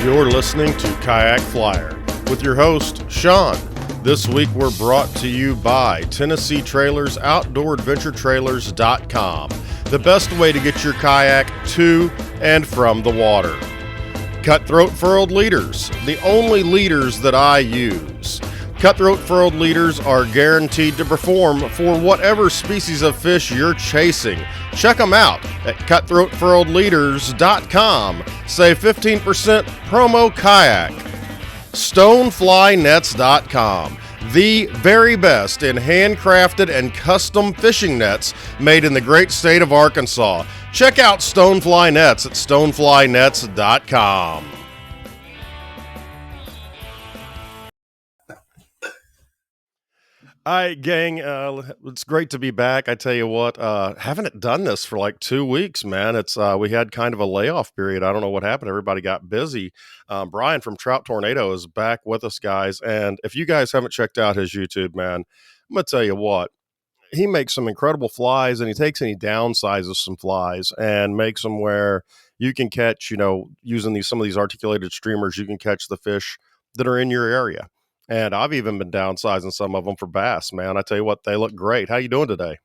You're listening to Kayak Flyer with your host, Sean. This week we're brought to you by Tennessee Trailers, OutdoorAdventureTrailers.com, the best way to get your kayak to and from the water. Cutthroat Furled Leaders, the only leaders that I use. Cutthroat Furled Leaders are guaranteed to perform for whatever species of fish you're chasing. Check them out at cutthroatfurledleaders.com. Save 15% promo kayak. Stoneflynets.com, the very best in handcrafted and custom fishing nets made in the great state of Arkansas. Check out Stonefly Nets at stoneflynets.com. All right, gang, it's great to be back. I tell you what, haven't done this for like 2 weeks, man. It's we had kind of a layoff period. I don't know what happened. Everybody got busy. Brian from Trout Tornado is back with us, guys. And if you guys haven't checked out his YouTube, man, I'm going to tell you what. He makes some incredible flies, and he takes and he downsizes some flies and makes them where you can catch, using some of these articulated streamers, you can catch the fish that are in your area. And I've even been downsizing some of them for bass, man. I tell you what, they look great. How you doing today?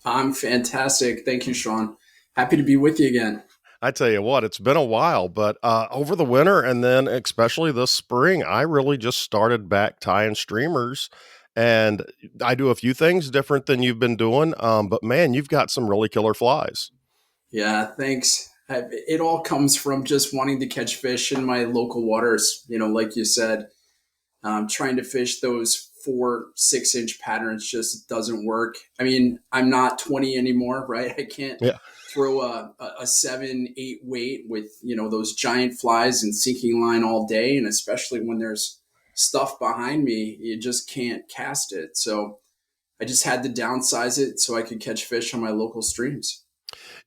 I'm fantastic. Thank you, Sean. Happy to be with you again. I tell you what, it's been a while, but over the winter and then especially this spring, I really just started back tying streamers. And I do a few things different than you've been doing. But man, you've got some really killer flies. Yeah, thanks. It all comes from just wanting to catch fish in my local waters. Like you said, trying to fish those 4-6 inch patterns just doesn't work. I mean, I'm not 20 anymore, right? I can't throw a 7-8 weight with, those giant flies and sinking line all day. And especially when there's stuff behind me, you just can't cast it. So I just had to downsize it so I could catch fish on my local streams.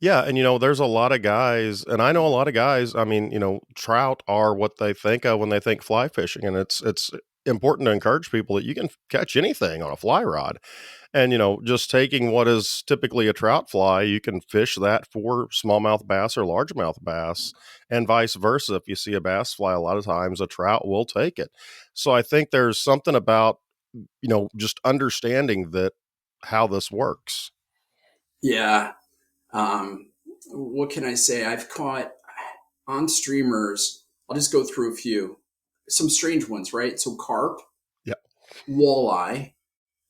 Yeah. And, there's a lot of guys, and I know a lot of guys, I mean, trout are what they think of when they think fly fishing. And it's important to encourage people that you can catch anything on a fly rod. And, just taking what is typically a trout fly, you can fish that for smallmouth bass or largemouth bass, and vice versa. If you see a bass fly, a lot of times a trout will take it. So I think there's something about, just understanding that how this works. Yeah. What can I say? I've caught on streamers. I'll just go through a few, some strange ones, right? So carp, walleye,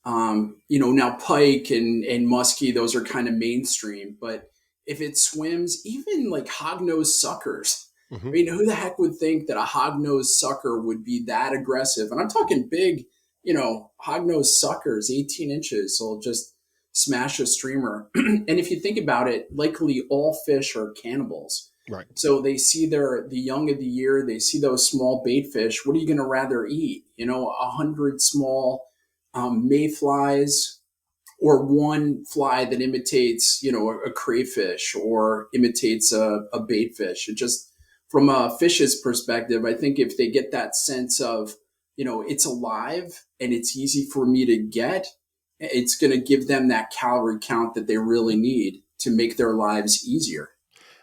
now pike and muskie, those are kind of mainstream, but if it swims, even like hognose suckers, I mean, who the heck would think that a hognose sucker would be that aggressive? And I'm talking big, hognose suckers, 18 inches. So just smash a streamer. And if you think about it, likely all fish are cannibals. Right. So they see the young of the year, they see those small bait fish. What are you going to rather eat? 100 small mayflies, or one fly that imitates, a crayfish or imitates a bait fish. It just, from a fish's perspective, I think if they get that sense of, it's alive and it's easy for me to get, it's going to give them that calorie count that they really need to make their lives easier.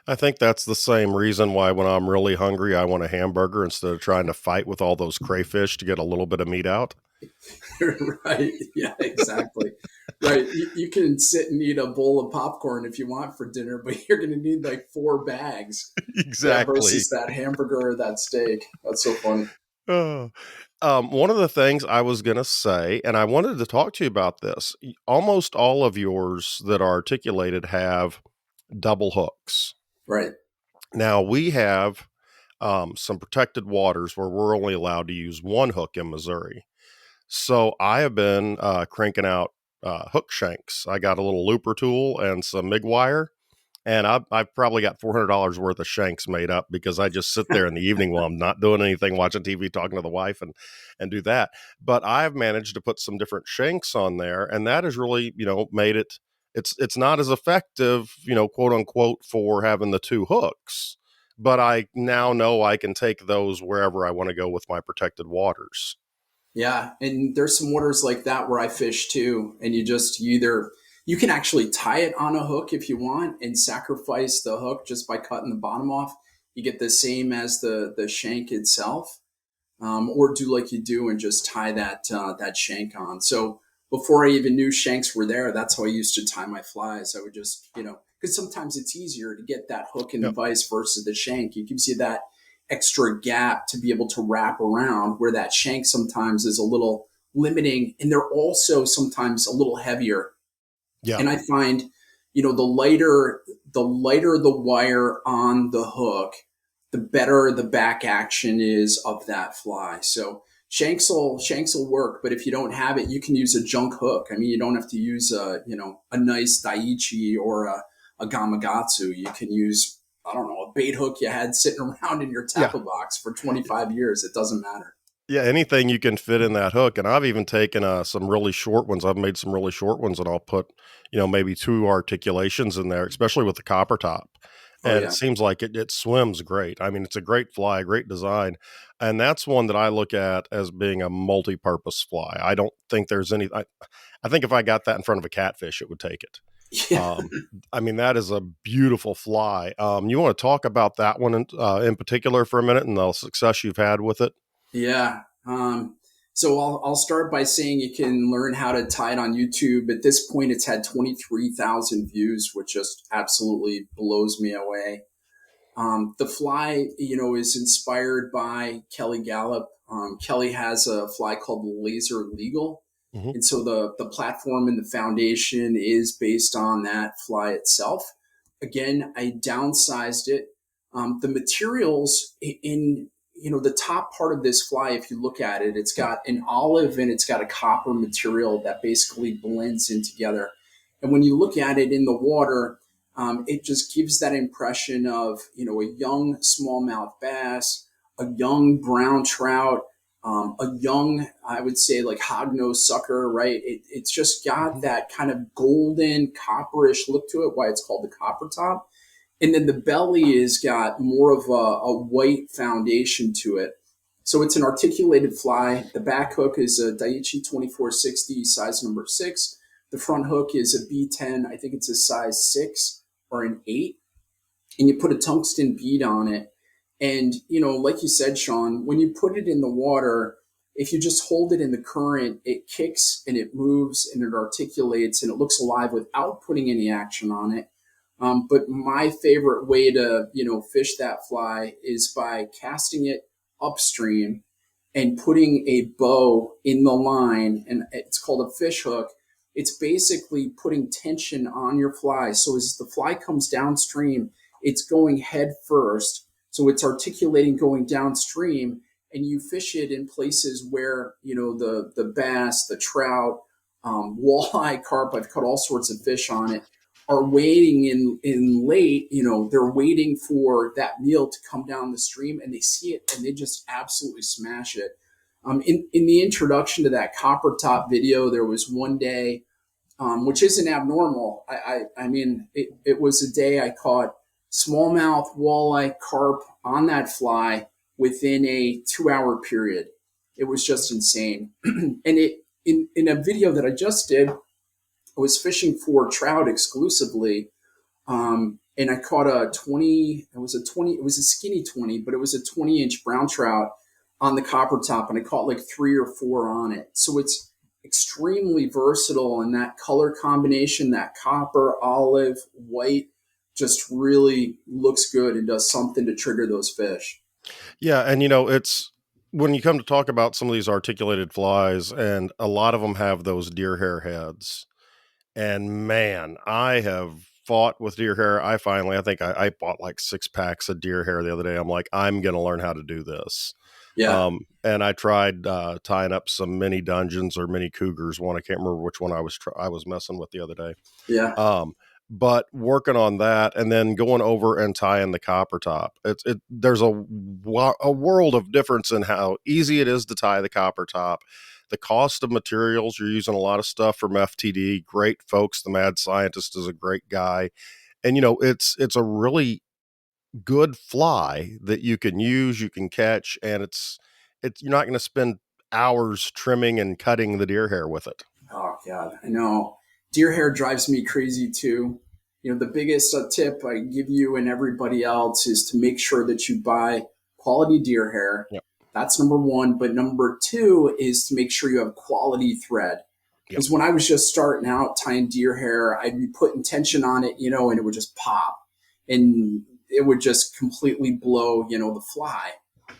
I think that's the same reason why when I'm really hungry, I want a hamburger instead of trying to fight with all those crayfish to get a little bit of meat out. Right. Yeah, exactly. Right. You can sit and eat a bowl of popcorn if you want for dinner, but you're going to need like 4 bags. Exactly. Versus that hamburger or that steak. That's so funny. Oh. One of the things I was going to say, and I wanted to talk to you about this, almost all of yours that are articulated have double hooks. Right. Now we have some protected waters where we're only allowed to use one hook in Missouri. So I have been cranking out hook shanks. I got a little looper tool and some MIG wire, and I've probably got $400 worth of shanks made up because I just sit there in the evening while I'm not doing anything, watching TV, talking to the wife and do that. But I've managed to put some different shanks on there, and that has really, made it, it's not as effective, quote unquote, for having the 2 hooks. But I now know I can take those wherever I want to go with my protected waters. Yeah. And there's some waters like that where I fish too. And you can actually tie it on a hook if you want and sacrifice the hook just by cutting the bottom off. you get the same as the shank itself, or do like you do and just tie that shank on. So before I even knew shanks were there, that's how I used to tie my flies. I would just, because sometimes it's easier to get that hook in the Yep. vise versus the shank. It gives you that extra gap to be able to wrap around, where that shank sometimes is a little limiting, and they're also sometimes a little heavier. Yeah. And I find, the lighter the wire on the hook, the better the back action is of that fly. So shanks will work, but if you don't have it, you can use a junk hook. I mean, you don't have to use a nice Daiichi or a Gamakatsu. You can use, I don't know, a bait hook you had sitting around in your Yeah. tackle box for 25 years. It doesn't matter. Yeah, anything you can fit in that hook, and I've even taken, some really short ones. I've made some really short ones, and I'll put, maybe 2 articulations in there, especially with the copper top, Oh and it yeah. seems like it swims great. I mean, it's a great fly, great design, and that's one that I look at as being a multi-purpose fly. I don't think there's any I think if I got that in front of a catfish, it would take it. Yeah. Um, I mean, that is a beautiful fly. You wanna talk about that one in particular for a minute and the success you've had with it? Yeah. So I'll start by saying you can learn how to tie it on YouTube. At this point, it's had 23,000 views, which just absolutely blows me away. The fly, is inspired by Kelly Gallup. Kelly has a fly called Laser Legal. Mhm. And so the platform and the foundation is based on that fly itself. Again, I downsized it. The materials in the top part of this fly, if you look at it, it's got an olive and it's got a copper material that basically blends in together. And when you look at it in the water, it just gives that impression of a young smallmouth bass, a young brown trout, a young, I would say, like hognose sucker, right? It's just got Mhm. that kind of golden copperish look to it, why it's called the copper top. And then the belly is got more of a white foundation to it. So it's an articulated fly. The back hook is a Daiichi 2460 size number 6. The front hook is a B10. I think it's a size 6 or an 8. And you put a tungsten bead on it. And, like you said, Sean, when you put it in the water, if you just hold it in the current, it kicks and it moves and it articulates and it looks alive without putting any action on it. But my favorite way to, fish that fly is by casting it upstream and putting a bow in the line, and it's called a fish hook. It's basically putting tension on your fly. So as the fly comes downstream, it's going head first. So it's articulating going downstream, and you fish it in places where, the bass, the trout, walleye, carp, I've caught all sorts of fish on it, are waiting in late, they're waiting for that meal to come down the stream, and they see it and they just absolutely smash it. In the introduction to that copper top video, there was one day, which isn't abnormal. I mean, it was a day I caught smallmouth, walleye, carp on that fly within a 2 hour period. It was just insane. And in a video that I just did, I was fishing for trout exclusively, and I caught a 20. It was a 20. It was a skinny 20, but it was a 20-inch brown trout on the copper top, and I caught like 3 or 4 on it. So it's extremely versatile, and that color combination, that copper, olive, white, just really looks good and does something to trigger those fish. Yeah, and it's when you come to talk about some of these articulated flies, and a lot of them have those deer hair heads. And man, I have fought with deer hair. I think I bought like 6 packs of deer hair the other day. I'm like, I'm going to learn how to do this. Yeah, And I tried tying up some mini dungeons or mini cougars. One I can't remember which one I was messing with the other day. yeah. Um, but working on that and then going over and tying the copper top, there's a world of difference in how easy it is to tie the copper top. The cost of materials, you're using a lot of stuff from FTD. Great folks. The mad scientist is a great guy, and it's a really good fly that you can use, you can catch, and it's you're not going to spend hours trimming and cutting the deer hair with it. Oh God, I know. Deer hair drives me crazy too. The biggest tip I give you and everybody else is to make sure that you buy quality deer hair. Yep. That's number one. But number two is to make sure you have quality thread. Yep. Because when I was just starting out tying deer hair, I'd be putting tension on it, and it would just pop and it would just completely blow, the fly.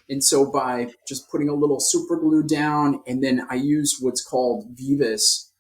And so by just putting a little super glue down, and then I use what's called Vise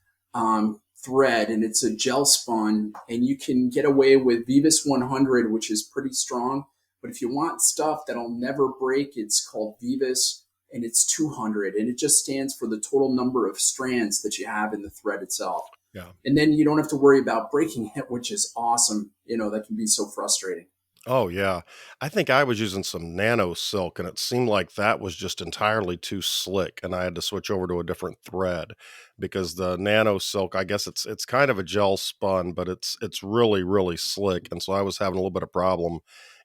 thread, and it's a gel spun, and you can get away with Vise 100, which is pretty strong. But if you want stuff that'll never break, it's called Vise, and it's 200, and it just stands for the total number of strands that you have in the thread itself. Yeah. And then you don't have to worry about breaking it, which is awesome. That can be so frustrating. Oh yeah. I think I was using some nano silk and it seemed like that was just entirely too slick and I had to switch over to a different thread because the nano silk, I guess it's kind of a gel spun, but it's really, really slick. And so I was having a little bit of problem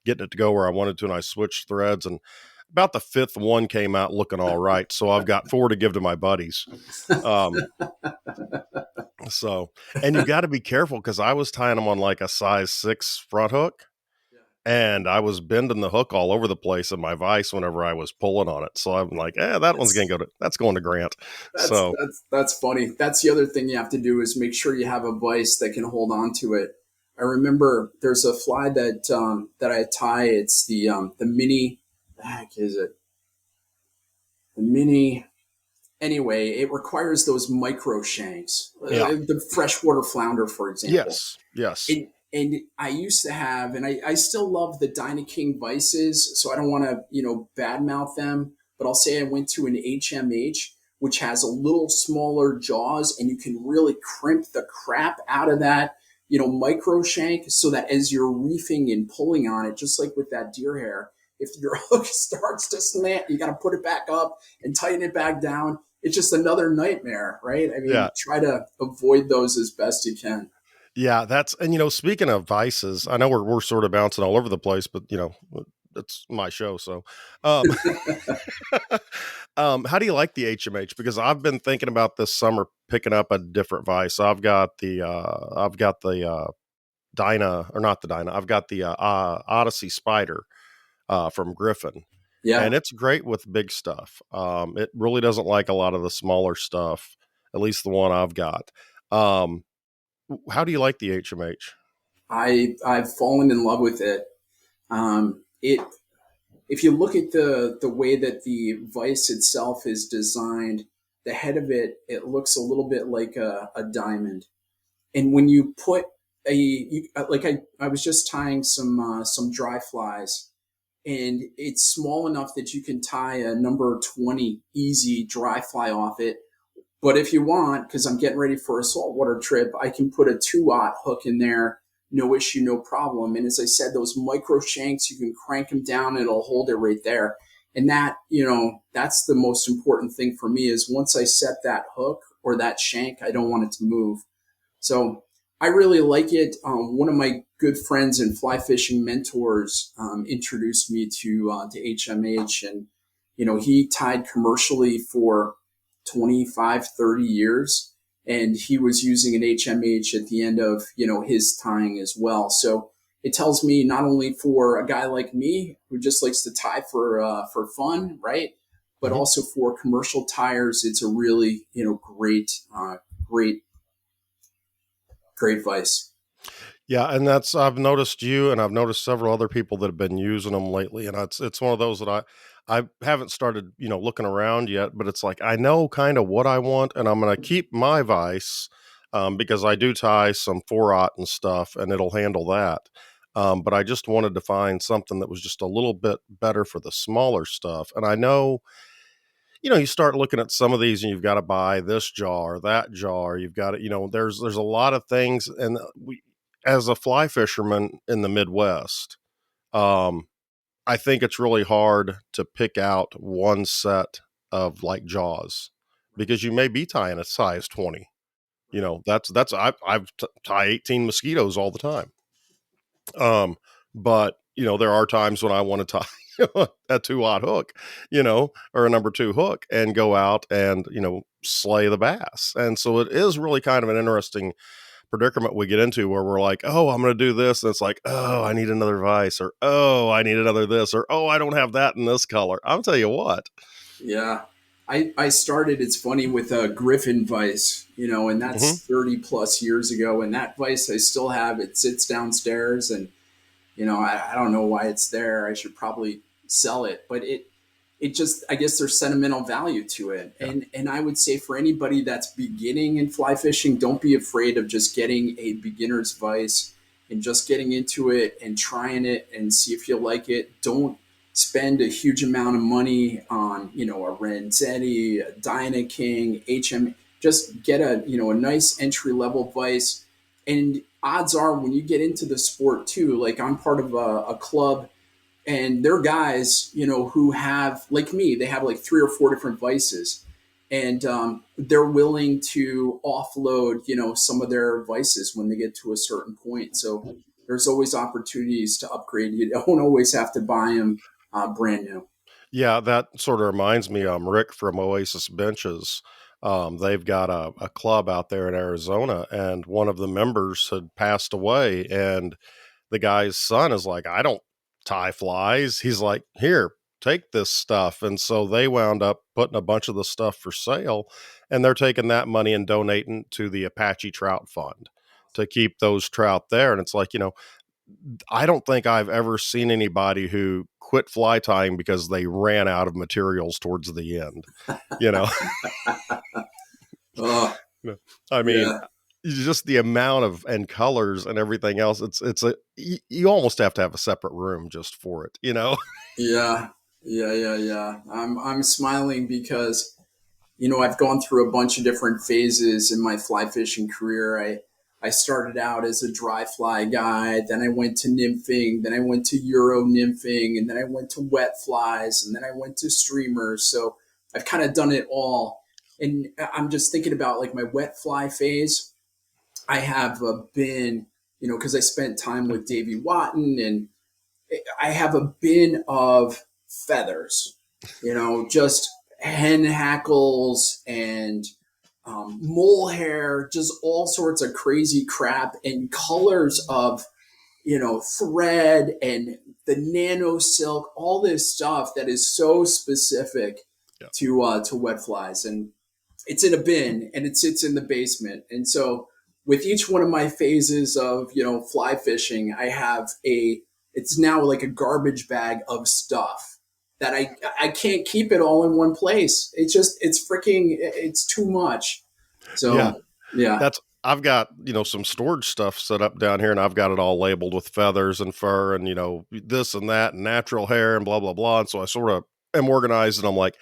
getting it to go where I wanted to, and I switched threads, and about the fifth one came out looking all right. So I've got 4 to give to my buddies. Um, so, and you got to be careful because I was tying them on like a size 6 front hook. And I was bending the hook all over the place in my vise whenever I was pulling on it. So I'm like, that's going to Grant. That's So that's that's funny. That's the other thing you have to do is make sure you have a vise that can hold on to it. I remember there's a fly that I tie. It's the mini. The heck is it? The mini. Anyway, it requires those micro shanks. yeah, The freshwater flounder, for example. yes, And I used to have, and I still love the Dyna King Vices, so I don't want to, badmouth them, but I'll say I went to an HMH, which has a little smaller jaws, and you can really crimp the crap out of that, micro shank, so that as you're reefing and pulling on it, just like with that deer hair, if your hook starts to slant, you got to put it back up and tighten it back down. It's just another nightmare, right? I mean, yeah. try to avoid those as best you can. Yeah, that's, and speaking of vices, I know we're sort of bouncing all over the place, but it's my show. So, um, how do you like the HMH? Because I've been thinking about this summer picking up a different vice. I've got the Dyna, or not the Dyna. I've got the Odyssey Spider from Griffin, and Yeah. it's great with big stuff. It really doesn't like a lot of the smaller stuff, at least the one I've got. Um, how do you like the HMH? I've fallen in love with it. It If you look at the way that the vise itself is designed, the head of it looks a little bit like a diamond. And when you put like I was just tying some dry flies, and it's small enough that you can tie a number 20 easy dry fly off it. But if you want, because I'm getting ready for a saltwater trip, I can put a 2/0 hook in there, no issue, no problem. And as I said, those micro shanks, you can crank them down, and it'll hold it right there. And that, that's the most important thing for me is once I set that hook or that shank, I don't want it to move. So I really like it. One of my good friends and fly fishing mentors introduced me to HMH, and he tied commercially for 25, 30 years, and he was using an HMH at the end of his tying as well. So it tells me not only for a guy like me who just likes to tie for fun, right, but Mhm. also for commercial tires, it's a really great great vice. Yeah, and that's, I've noticed you, and I've noticed several other people that have been using them lately, and it's one of those that I haven't started looking around yet, but it's like I know kind of what I want, and I'm going to keep my vice because I do tie some 4/0 and stuff, and it'll handle that. But I just wanted to find something that was just a little bit better for the smaller stuff, and I know you start looking at some of these and you've got to buy this jar, that jar. You've got to, there's a lot of things. And as a fly fisherman in the Midwest, um, I think it's really hard to pick out one set of like jaws because you may be tying a size 20. I've tie 18 mosquitoes all the time. But there are times when I want to tie a 2/0 hook, or a number 2 hook and go out and, slay the bass. And so it is really kind of an interesting predicament we get into where we're like, oh, I'm going to do this. And it's like, oh, I need another Vise, or, oh, I need another this, or, oh, I don't have that in this color. I'll tell you what. Yeah. I started, it's funny, with a Griffin Vise, and Hmm. that's 30 plus years ago. And that Vise I still have. It sits downstairs, and I don't know why it's there. I should probably sell it, but it just, I guess there's sentimental value to it. Yeah. And I would say for anybody that's beginning in fly fishing, don't be afraid of just getting a beginner's Vise and just getting into it and trying it and see if you like it. Don't spend a huge amount of money on, a Renzetti, a Dyna King, HM. Just get a nice entry level Vise. And odds are when you get into the sport too, like I'm part of a club, and they're guys, who have, like me, they have like 3 or 4 different Vices, and they're willing to offload, some of their Vices when they get to a certain point. So there's always opportunities to upgrade. You don't always have to buy them brand new. Yeah, that sort of reminds me, Rick from Oasis Benches. They've got a club out there in Arizona, and one of the members had passed away, and the guy's son is like, I don't tie flies. He's like, here, take this stuff. And so they wound up putting a bunch of the stuff for sale, and they're taking that money and donating to the Apache Trout Fund to keep those trout there. And it's like, I don't think I've ever seen anybody who quit fly tying because they ran out of materials towards the end, you know? Oh, I mean, yeah, just the amount of and colors and everything else. You almost have to have a separate room just for it, you know? yeah, yeah. I'm smiling because I've gone through a bunch of different phases in my fly fishing career. I started out as a dry fly guy, then I went to nymphing, then I went to Euro nymphing, and then I went to wet flies, and then I went to streamers. So I've kind of done it all. And I'm just thinking about like my wet fly phase. I have been, because I spent time with Davey Watton, and I have a bin of feathers, just hen hackles and mole hair, just all sorts of crazy crap and colors of, thread and the nano silk, all this stuff that is so specific Yeah. to wet flies. And it's in a bin and it sits in the basement. And so with each one of my phases of, fly fishing, I have it's now like a garbage bag of stuff that I can't keep it all in one place. It's too much. Yeah. So yeah, I've got, some storage stuff set up down here, and I've got it all labeled with feathers and fur and, this and that and natural hair and blah, blah, blah. And so I sort of am organized, and I'm like,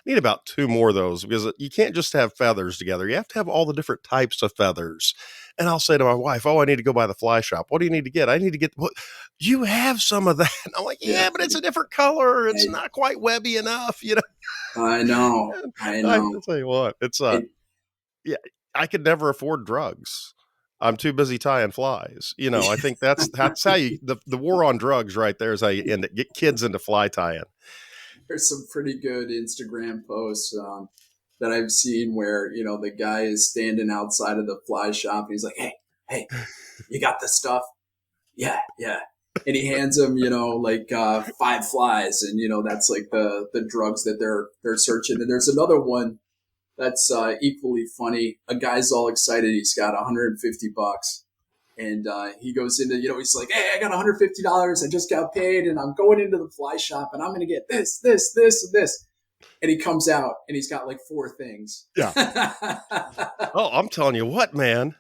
I need about 2 more of those, because you can't just have feathers together. You have to have all the different types of feathers. And I'll say to my wife, oh, I need to go by the fly shop. What do you need to get? I need to get, what? You have some of that. And I'm like, yeah, yeah, but it's a different color. It's I, not quite webby enough. I know, I I know. tell you what, It, yeah, I could never afford drugs. I'm too busy tying flies. I think that's how the war on drugs right there is how you get kids into fly tying. there's some pretty good Instagram posts that I've seen where the guy is standing outside of the fly shop. And he's like, hey, you got the stuff? Yeah, yeah. And he hands him, like 5 flies, and that's like the drugs that they're searching. And there's another one that's equally funny. A guy's all excited. He's got $150, and he goes into, he's like, "Hey, I got $150. I just got paid, and I'm going into the fly shop, and I'm going to get this, this, this, and this." And he comes out, and he's got like 4 things. Yeah. Oh, I'm telling you what, man,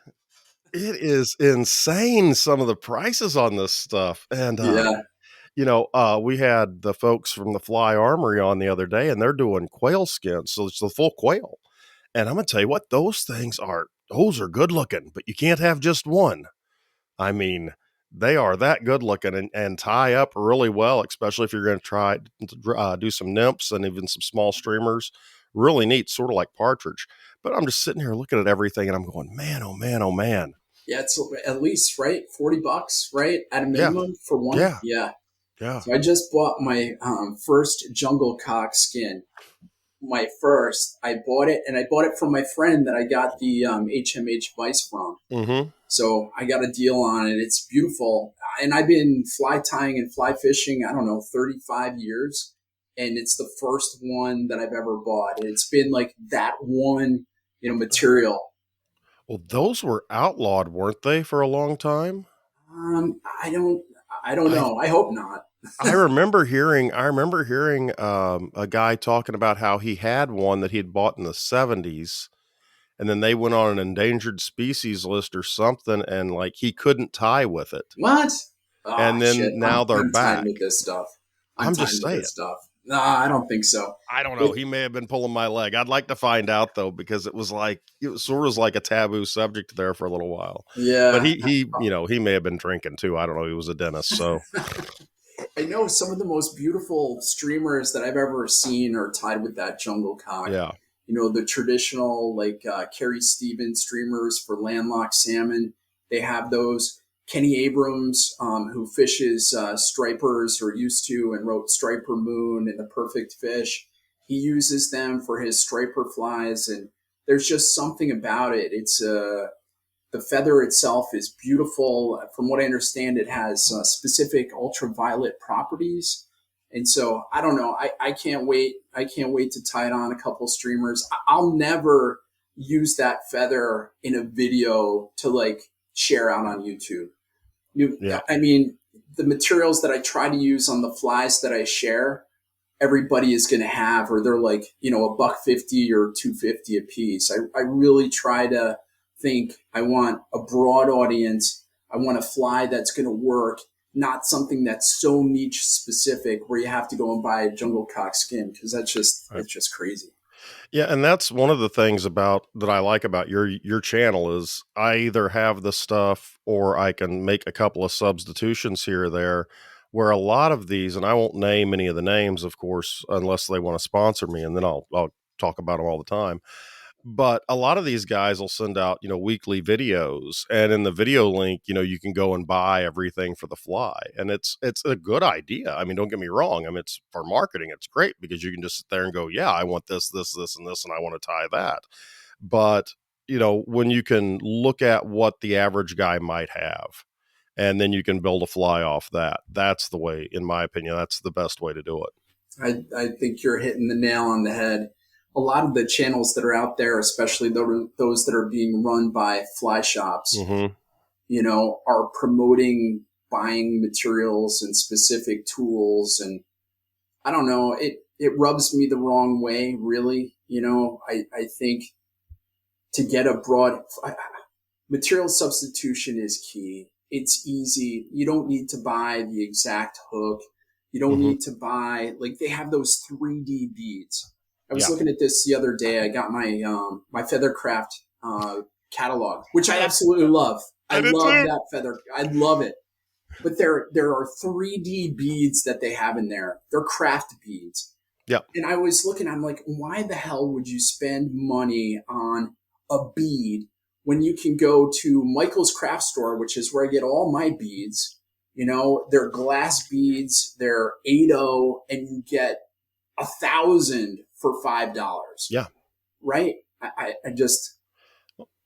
it is insane, some of the prices on this stuff. And Yeah, we had the folks from the Fly Armory on the other day, and they're doing quail skins, so it's the full quail. And I'm gonna tell you what, those are good looking, but you can't have just one. I mean, they are that good looking, and tie up really well, especially if you're going to try to do some nymphs and even some small streamers. Really neat, sort of like partridge. But I'm just sitting here looking at everything, and I'm going, man, oh man, oh man. yeah. It's at least right, $40, right, at a Yeah, minimum for one. yeah, Yeah. yeah. So I just bought my first jungle cock skin. My first, I bought it, and I bought it from my friend that I got the HMH Vice from. Mm-hmm. So I got a deal on it. It's beautiful. And I've been fly tying and fly fishing, I don't know, 35 years. And it's the first one that I've ever bought. It's been like that one, material. Well, those were outlawed, weren't they, for a long time? Um, I don't, I don't I know. I hope not. I remember hearing a guy talking about how he had one that he had bought in the 70s, and then they went on an endangered species list or something, and like he couldn't tie with it. What? Ah, And shit. then now they're I'm tying back. with this stuff. I'm I'm just tying with saying. this stuff. Nah, I don't think so. I don't know. It, He may have been pulling my leg. I'd like to find out though, because it was sort of like a taboo subject there for a little while. But yeah. he may have been drinking too. I don't know. He was a dentist, so I know some of the most beautiful streamers that I've ever seen are tied with that jungle cock. yeah. The traditional like Carrie Stevens streamers for landlocked salmon. They have those. Kenny Abrams, who fishes stripers or used to and wrote Striper Moon and The Perfect Fish, he uses them for his striper flies. And there's just something about it. It's the feather itself is beautiful. From what I understand, it has specific ultraviolet properties. And so I don't know. I can't wait. I can't wait to tie it on a couple streamers. I'll never use that feather in a video to like share out on YouTube. Yeah. I mean, the materials that I try to use on the flies that I share, everybody is going to have, or they're like, $1.50 or $2.50 a piece. I really try to think I want a broad audience. I want a fly that's going to work, not something that's so niche specific where you have to go and buy a jungle cock skin, because it's just crazy. Yeah, and that's one of the things about that I like about your channel is I either have the stuff or I can make a couple of substitutions here or there, where a lot of these, and I won't name any of the names, of course, unless they want to sponsor me, and then I'll talk about them all the time. But a lot of these guys will send out, weekly videos, and in the video link, you can go and buy everything for the fly. And it's a good idea. I mean, don't get me wrong. I mean, it's for marketing, it's great because you can just sit there and go, yeah, I want this, and this, and I want to tie that. But, when you can look at what the average guy might have, and then you can build a fly off that, that's the way, in my opinion, that's the best way to do it. I think you're hitting the nail on the head. A lot of the channels that are out there, especially those that are being run by fly shops, Mm-hmm. are promoting buying materials and specific tools. And I don't know, it rubs me the wrong way, really. I think to get a broad material substitution is key. It's easy. You don't need to buy the exact hook. You don't Mm-hmm. need to buy, like, they have those 3D beads. I was Yeah. looking at this the other day. I got my Feathercraft catalog, which I absolutely love. I I did love too. that feather. I love it. But there are 3D beads that they have in there. They're craft beads. Yeah. And I was looking, I'm like, why the hell would you spend money on a bead when you can go to Michael's craft store, which is where I get all my beads? They're glass beads, they're 8.0, and you get 1,000 for $5. Yeah. Right? I just,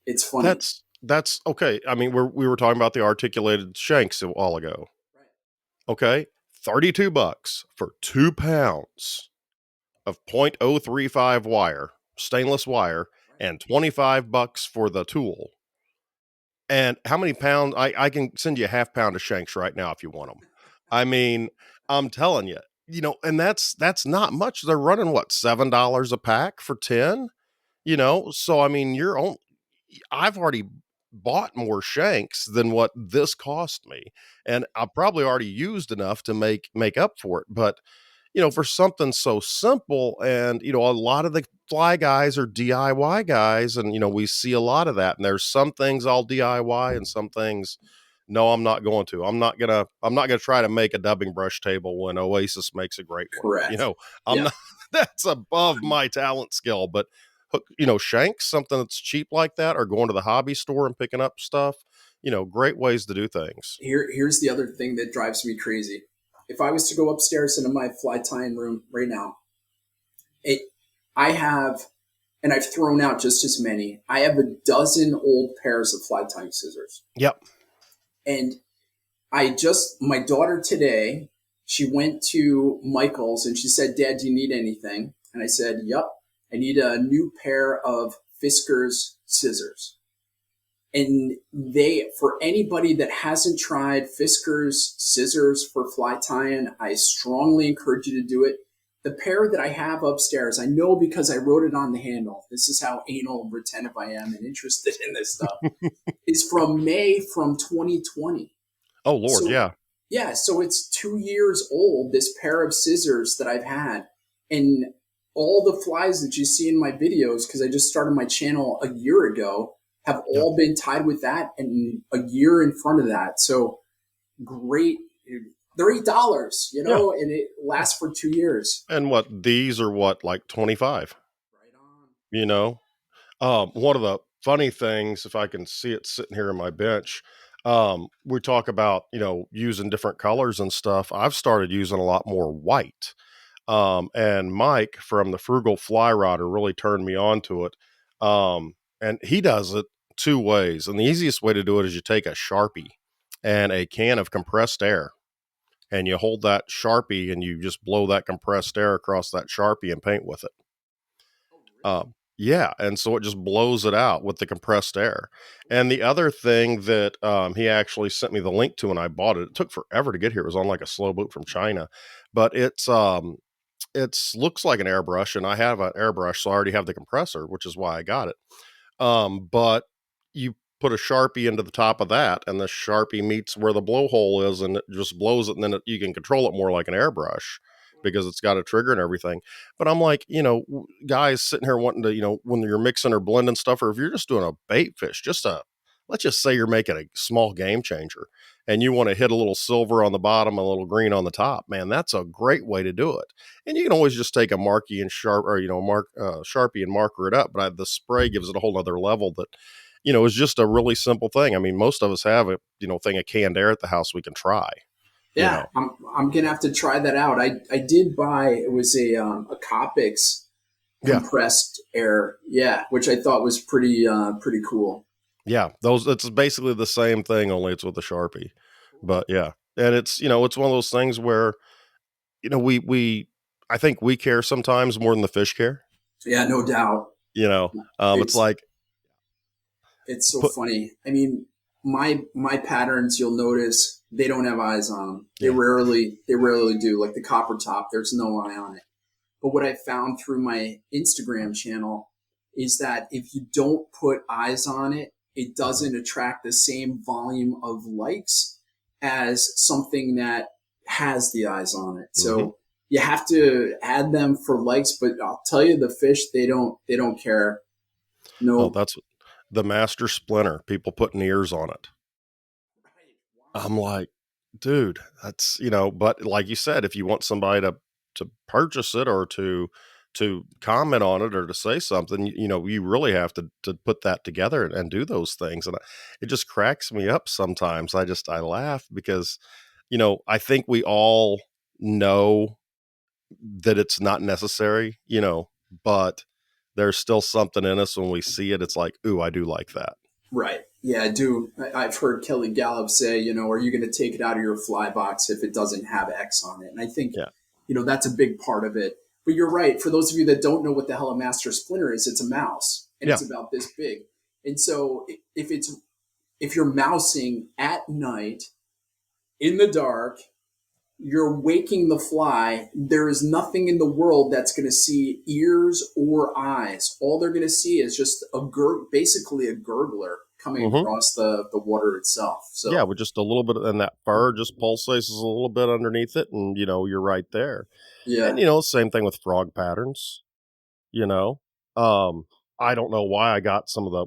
it's funny. That's okay. I mean, we were talking about the articulated shanks a while ago. Right. Okay, $32 for 2 pounds of .035 wire, stainless wire, and $25 for the tool. And how many pounds? I can send you a half pound of shanks right now if you want them. I mean, I'm telling you, and that's not much. They're running what, $7 a pack for 10? So I mean, I've already bought more shanks than what this cost me, and I probably already used enough to make up for it. But for something so simple, and a lot of the fly guys are DIY guys, and we see a lot of that. And there's some things I'll DIY, and some things, no, I'm not going to. I'm not gonna try to make a dubbing brush table when Oasis makes a great one. Correct. I'm Yeah. not. That's above my talent skill. But shanks, something that's cheap like that, or going to the hobby store and picking up stuff. Great ways to do things. Here's the other thing that drives me crazy. If I was to go upstairs into my fly tying room right now, it I have and I've thrown out just as many. I have a dozen old pairs of fly tying scissors. Yep. And my daughter today, she went to Michael's and she said, Dad, do you need anything? And I said, yep, I need a new pair of Fisker's scissors. And for anybody that hasn't tried Fisker's scissors for fly tying, I strongly encourage you to do it. The pair that I have upstairs, I know because I wrote it on the handle. This is how anal and retentive I am and interested in this stuff. Is from May from 2020. Oh, Lord, So, yeah. yeah, so it's 2 years old, this pair of scissors that I've had. And all the flies that you see in my videos, because I just started my channel a year ago, have Yep. all been tied with that and a year in front of that. So great. They're $8, and it lasts for 2 years. And these are like 25, Right on. One of the funny things, if I can see it sitting here in my bench, we talk about, using different colors and stuff. I've started using a lot more white. And Mike from the Frugal Fly Rodder really turned me on to it. And he does it two ways. And the easiest way to do it is you take a Sharpie and a can of compressed air, and you hold that Sharpie and you just blow that compressed air across that Sharpie and paint with it. Yeah, and so it just blows it out with the compressed air. And the other thing that he actually sent me the link to, and I bought it. It took forever to get here. It was on like a slow boat from China, but it's looks like an airbrush, and I have an airbrush, so I already have the compressor, which is why I got it. But you put a Sharpie into the top of that, and the Sharpie meets where the blowhole is, and it just blows it, and then you can control it more like an airbrush because it's got a trigger and everything. But I'm like, guys sitting here wanting to, when you're mixing or blending stuff, or if you're just doing a bait fish, let's just say you're making a small game changer and you want to hit a little silver on the bottom, a little green on the top, man, that's a great way to do it. And you can always just take a Marky and Sharpie and marker it up. But the spray gives it a whole other level that, is just a really simple thing. I mean, most of us have a, thing of canned air at the house we can try. Yeah, I'm gonna have to try that out. I did buy, it was a Copics compressed air, which I thought was pretty cool. Yeah, it's basically the same thing, only it's with a Sharpie. But yeah, and it's it's one of those things where we I think we care sometimes more than the fish care. Yeah, no doubt. It's like it's so funny. I mean, my patterns, you'll notice they don't have eyes on them. They rarely do. Like the copper top, there's no eye on it. But what I found through my Instagram channel is that if you don't put eyes on it, it doesn't attract the same volume of likes as something that has the eyes on it. So you have to add them for likes, but I'll tell you, the fish, they don't care. No. Oh, that's the master splinter. People putting ears on it. I'm like, dude, that's, but like you said, if you want somebody to purchase it or to comment on it or to say something, you really have to put that together and do those things. And it just cracks me up sometimes. I laugh because, I think we all know that it's not necessary, but there's still something in us when we see it. It's like, ooh, I do like that. Right. Yeah, I do. I've heard Kelly Gallup say, are you going to take it out of your fly box if it doesn't have X on it? And I think, that's a big part of it. But you're right. For those of you that don't know what the hell a master splinter is, it's a mouse, and it's about this big. And so if you're mousing at night in the dark, you're waking the fly, there is nothing in the world that's going to see ears or eyes. All they're going to see is just basically a gurgler coming across the water itself. So yeah, with just a little bit, and that fur just pulsates a little bit underneath it, and you're right there. Yeah, and same thing with frog patterns. I don't know why I got some of the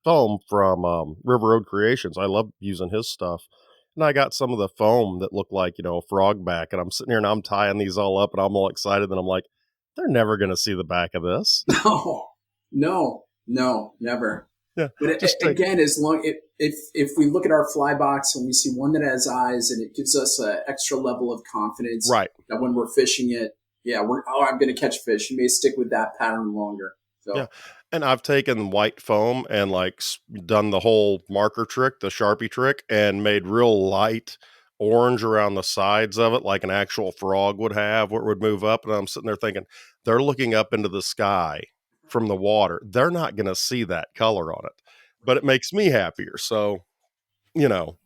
foam from River Road Creations. I love using his stuff. And I got some of the foam that looked like, a frog back. And I'm sitting here and I'm tying these all up and I'm all excited. And I'm like, they're never going to see the back of this. No, never. Yeah. But again, as long if we look at our fly box and we see one that has eyes, and it gives us an extra level of confidence, right, that when we're fishing it, yeah, I'm going to catch fish. You may stick with that pattern longer. Yeah. So And I've taken white foam and like done the whole marker trick, the Sharpie trick, and made real light orange around the sides of it, like an actual frog would have, where it would move up. And I'm sitting there thinking, they're looking up into the sky from the water. They're not going to see that color on it, but it makes me happier. So, you know,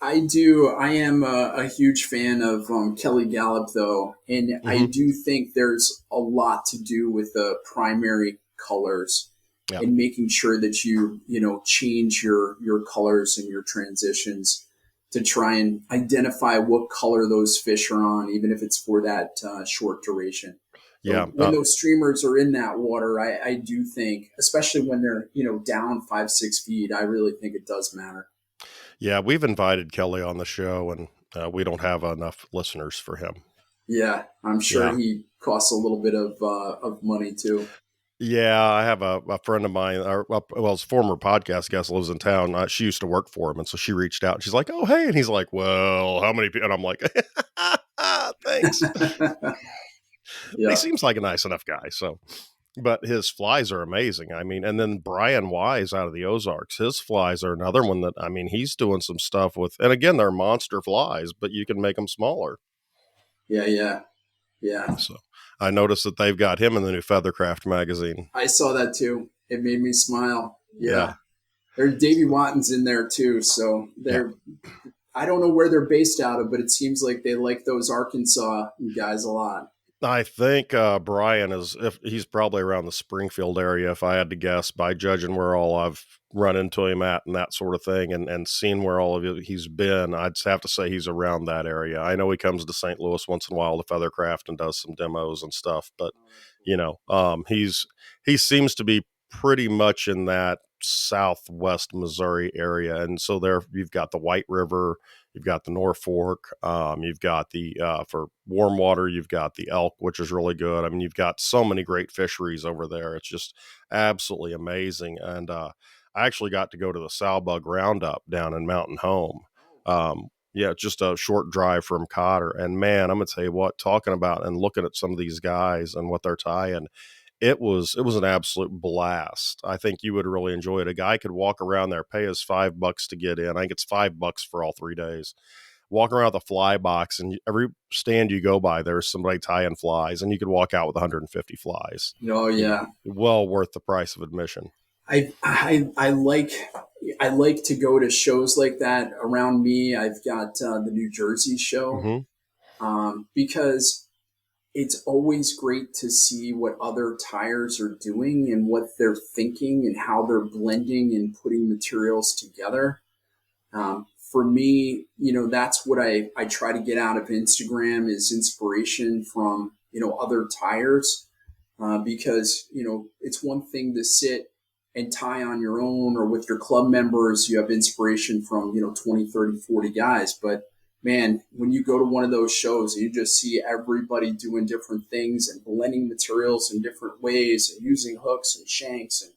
I do. I am a huge fan of Kelly Gallup, though, and I hmm do think there's a lot to do with the primary colors yeah, and making sure that you change your colors and your transitions to try and identify what color those fish are on, even if it's for that short duration. yeah. So when those streamers are in that water, I do think, especially when they're down 5-6 feet, I really think it does matter. Yeah, we've invited Kelly on the show, and we don't have enough listeners for him. Yeah, I'm sure Yeah. he costs a little bit of money too. Yeah, I have a friend of mine, or well, his former podcast guest lives in town. She used to work for him, and so she reached out. She's like, "Oh, hey," and he's like, "Well, how many people?" And I'm like, "Thanks," but he Yeah, seems like a nice enough guy. So, but his flies are amazing. I mean, and then Brian Wise out of the Ozarks, his flies are another one that I mean, he's doing some stuff with. And again, they're monster flies, but you can make them smaller. yeah, yeah, yeah. So, I noticed that they've got him in the new Feathercraft magazine. I saw that too. It made me smile. Yeah, Yeah, there's Davy Watten's in there too. So yeah. they're I don't know where they're based out of, but it seems like they like those Arkansas guys a lot. I think Brian is if he's probably around the Springfield area, if I had to guess, by judging where all I've run into him at and that sort of thing, and seen where all of he's been. I'd have to say he's around that area. I know he comes to St. Louis once in a while to Feathercraft and does some demos and stuff, but Oh, that's cool. he seems to be pretty much in that southwest Missouri area, and so there you've got the White River. You've got the North Fork. You've got the for warm water. You've got the elk, which is really good. I mean, you've got so many great fisheries over there. It's just absolutely amazing. And I actually got to go to the sow bug roundup down in Mountain Home. Oh, cool. Yeah, just a short drive from Cotter. And man, I'm gonna tell you what, talking about and looking at some of these guys and what they're tying, it was an absolute blast. I think you would really enjoy it. A guy could walk around there, pay us $5 to get in. I think it's $5 for all 3 days. Walk around the fly box, and every stand you go by, there's somebody tying flies, and you could walk out with 150 flies. Oh yeah. Well worth the price of admission. I like to go to shows like that. Around me, I've got the New Jersey show hmm because it's always great to see what other tires are doing and what they're thinking and how they're blending and putting materials together. For me, that's what I try to get out of Instagram is inspiration from, other tires. Because, it's one thing to sit and tie on your own or with your club members, you have inspiration from, 20, 30, 40 guys. But man, when you go to one of those shows and you just see everybody doing different things and blending materials in different ways and using hooks and shanks, and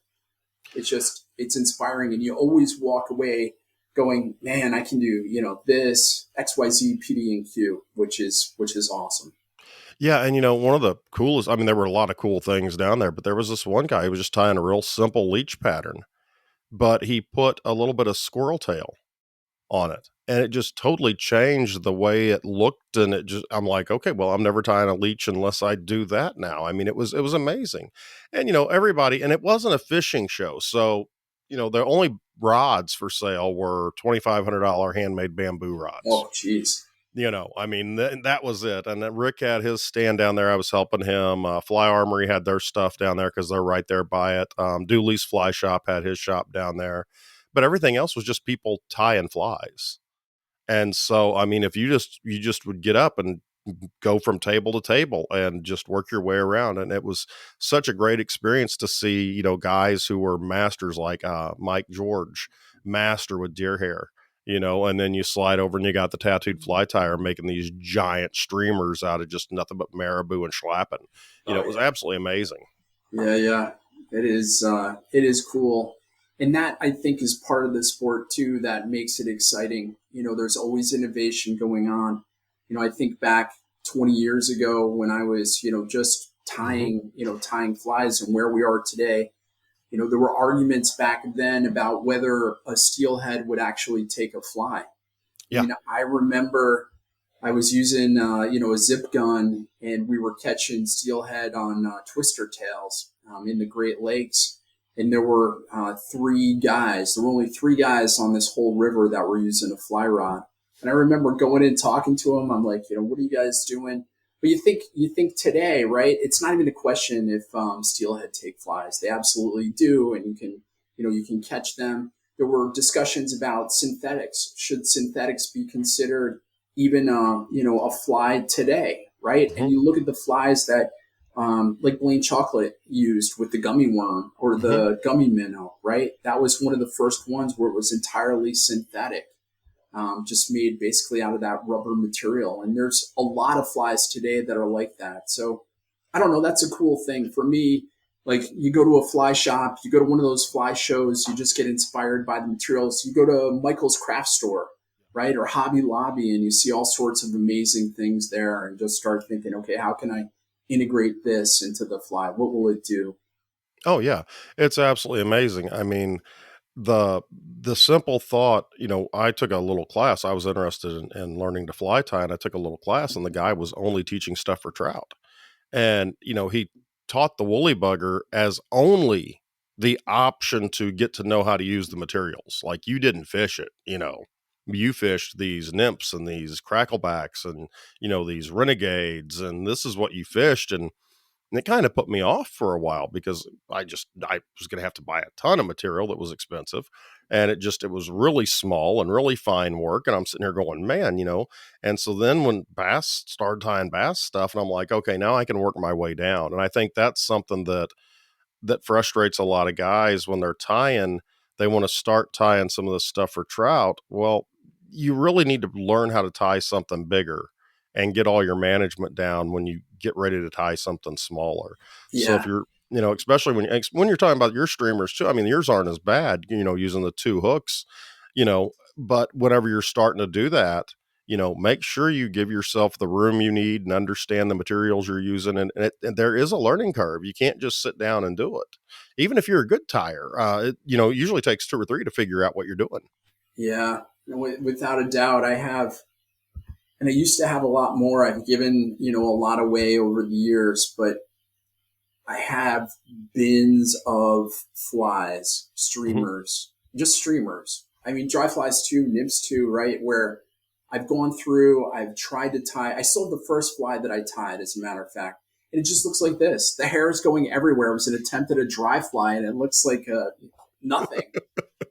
it's inspiring. And you always walk away going, man, I can do, this XYZ PD and Q, which is awesome. Yeah, and one of the coolest. I mean, there were a lot of cool things down there, but there was this one guy who was just tying a real simple leech pattern, but he put a little bit of squirrel tail on it. And it just totally changed the way it looked. And I'm like, okay, well, I'm never tying a leech unless I do that now. I mean, it was amazing. And, everybody, and it wasn't a fishing show. So, the only rods for sale were $2,500 handmade bamboo rods. Oh, geez. I mean, that was it. And then Rick had his stand down there. I was helping him. Fly Armory had their stuff down there because they're right there by it. Dooley's Fly Shop had his shop down there. But everything else was just people tying flies. And so, I mean, if you just would get up and go from table to table and just work your way around. And it was such a great experience to see, guys who were masters like Mike George, master with deer hair, and then you slide over and you got the tattooed fly tire making these giant streamers out of just nothing but marabou and schlappen. Oh, It was yeah. absolutely amazing. Yeah, yeah. It is cool. And that I think is part of the sport too that makes it exciting. There's always innovation going on. I think back 20 years ago when I was, just Hmm. tying flies and where we are today. There were arguments back then about whether a steelhead would actually take a fly. I Yeah. mean, I remember I was using, a zip gun, and we were catching steelhead on twister tails in the Great Lakes. And there were three guys. There were only three guys on this whole river that were using a fly rod. And I remember going in talking to them. I'm like, what are you guys doing? But you think today, right? It's not even a question if steelhead take flies. They absolutely do, and you can catch them. There were discussions about synthetics. Should synthetics be considered even a fly today, right? And Hmm. you look at the flies that like Blaine Chocolate used with the gummy worm or Hmm. the gummy minnow, right? That was one of the first ones where it was entirely synthetic, just made basically out of that rubber material. And there's a lot of flies today that are like that. So I don't know. That's a cool thing for me. Like, you go to a fly shop, you go to one of those fly shows, you just get inspired by the materials. You go to Michael's craft store, right? Or Hobby Lobby, and you see all sorts of amazing things there and just start thinking, okay, how can I integrate this into the fly? What will it do? Oh yeah, it's absolutely amazing. I mean, the simple thought, I took a little class. I was interested in learning to fly tie, and I took a little class, and the guy was only teaching stuff for trout. And, he taught the woolly bugger as only the option to get to know how to use the materials. Like, you didn't fish it, you fished these nymphs and these cracklebacks and, these renegades, and this is what you fished. And it kind of put me off for a while because I was going to have to buy a ton of material that was expensive, and it was really small and really fine work. And I'm sitting here going, man, And so then when bass started tying bass stuff, and I'm like, okay, now I can work my way down. And I think that's something that frustrates a lot of guys when they're tying. They want to start tying some of this stuff for trout. Well, you really need to learn how to tie something bigger and get all your management down when you get ready to tie something smaller. So if Yeah. you're, especially when you're talking about your streamers too, I mean, yours aren't as bad, using the two hooks, but whenever you're starting to do that, make sure you give yourself the room you need and understand the materials you're using. And there is a learning curve. You can't just sit down and do it. Even if you're a good tire, it usually takes two or three to figure out what you're doing. Yeah. Without a doubt, and I used to have a lot more. I've given, a lot away over the years, but I have bins of flies, Hmm. streamers, just streamers. I mean, dry flies too, nymphs too, right? Where I've gone through, I've tried to tie. I still have the first fly that I tied, as a matter of fact. And it just looks like this. The hair is going everywhere. It was an attempt at a dry fly, and it looks like nothing.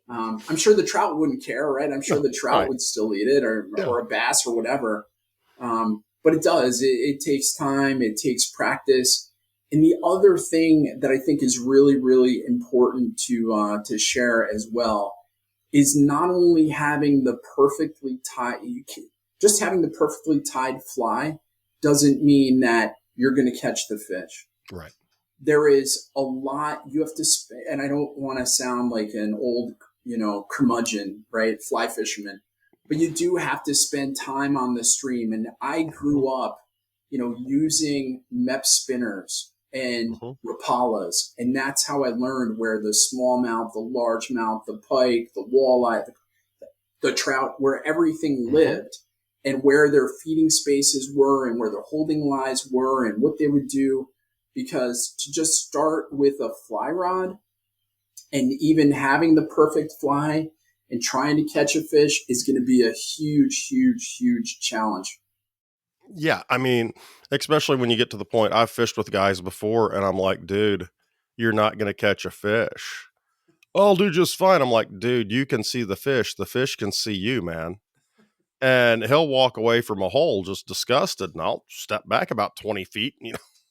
I'm sure the trout wouldn't care, right? I'm sure No, the trout right. would still eat it, or Yeah. or a bass or whatever. But it does. It takes time. It takes practice. And the other thing that I think is really, really important to share as well is not only having the perfectly tied, just having the perfectly tied fly doesn't mean that you're going to catch the fish. Right. There is a lot you have to spend, and I don't want to sound like an old, curmudgeon, right? Fly fisherman, but you do have to spend time on the stream. And I Hmm. grew up, using MEP spinners and Hmm. Rapalas, and that's how I learned where the smallmouth, the largemouth, the pike, the walleye, the trout, where everything Hmm. lived, and where their feeding spaces were, and where their holding lies were, and what they would do. Because to just start with a fly rod and even having the perfect fly and trying to catch a fish is going to be a huge, huge, huge challenge. Yeah, I mean, especially when you get to the point I've fished with guys before, and I'm like, dude, you're not going to catch a fish. Oh, I'll do just fine. I'm like, dude, you can see the fish. The fish can see you, man. And he'll walk away from a hole just disgusted, and I'll step back about 20 feet,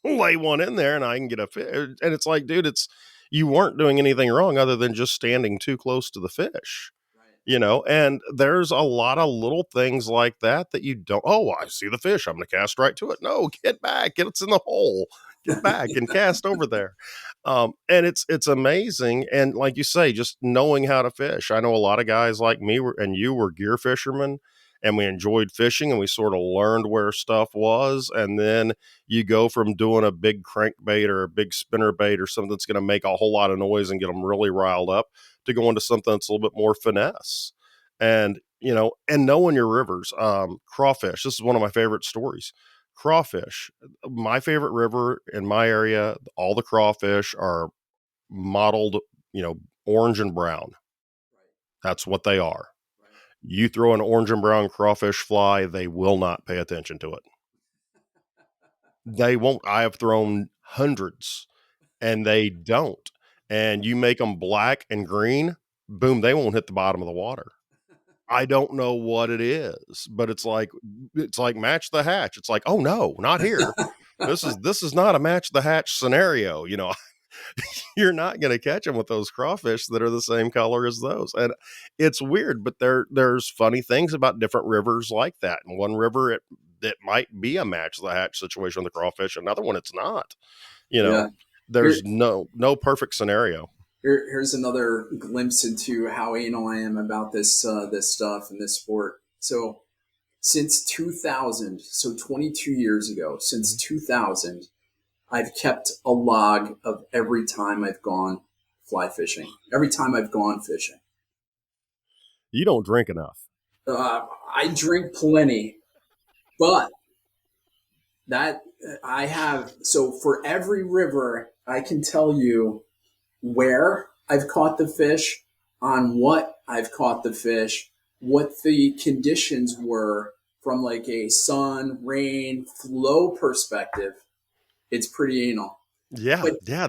lay one in there, and I can get a fish. And it's like, dude, you weren't doing anything wrong other than just standing too close to the fish. Right. And there's a lot of little things like that you don't, oh, I see the fish. I'm going to cast right to it. No, get back. It's in the hole. Get back and cast over there. And it's amazing. And like you say, just knowing how to fish. I know a lot of guys like me and you were gear fishermen. and we enjoyed fishing and we sort of learned where stuff was. And then you go from doing a big crankbait or a big spinner bait or something that's going to make a whole lot of noise and get them really riled up to go into something that's a little bit more finesse. And, and knowing your rivers, crawfish, this is one of my favorite stories. Crawfish, my favorite river in my area, all the crawfish are mottled, orange and brown. That's what they are. You throw an orange and brown crawfish fly, they will not pay attention to it. They won't. I have thrown hundreds and they don't. And you make them black and green, boom, they won't hit the bottom of the water. I don't know what it is, but it's like match the hatch. It's like, oh no, not here. This is not a match the hatch scenario. You're not going to catch them with those crawfish that are the same color as those. And it's weird, but there's funny things about different rivers like that. In one river, it might be a match the hatch situation with the crawfish. Another one, it's not. Yeah. There's no perfect scenario. Here's another glimpse into how anal I am about this stuff and this sport. So since 2000, so 22 years ago, since 2000, I've kept a log of every time I've gone fly fishing, every time I've gone fishing. You don't drink enough. I drink plenty, but that I have. So for every river, I can tell you where I've caught the fish, on what I've caught the fish, what the conditions were from like a sun, rain, flow perspective. It's pretty anal. Yeah, yeah.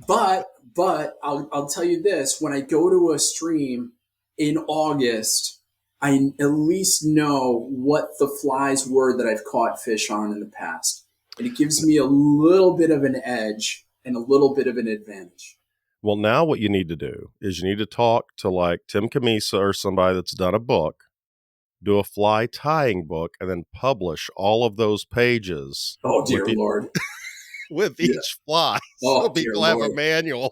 But I'll tell you this: when I go to a stream in August, I at least know what the flies were that I've caught fish on in the past, and it gives me a little bit of an edge and a little bit of an advantage. Well, now what you need to do is you need to talk to like Tim Camisa or somebody that's done a book, do a fly tying book, and then publish all of those pages. Oh, dear Lord. With each fly. Oh, so people have a manual.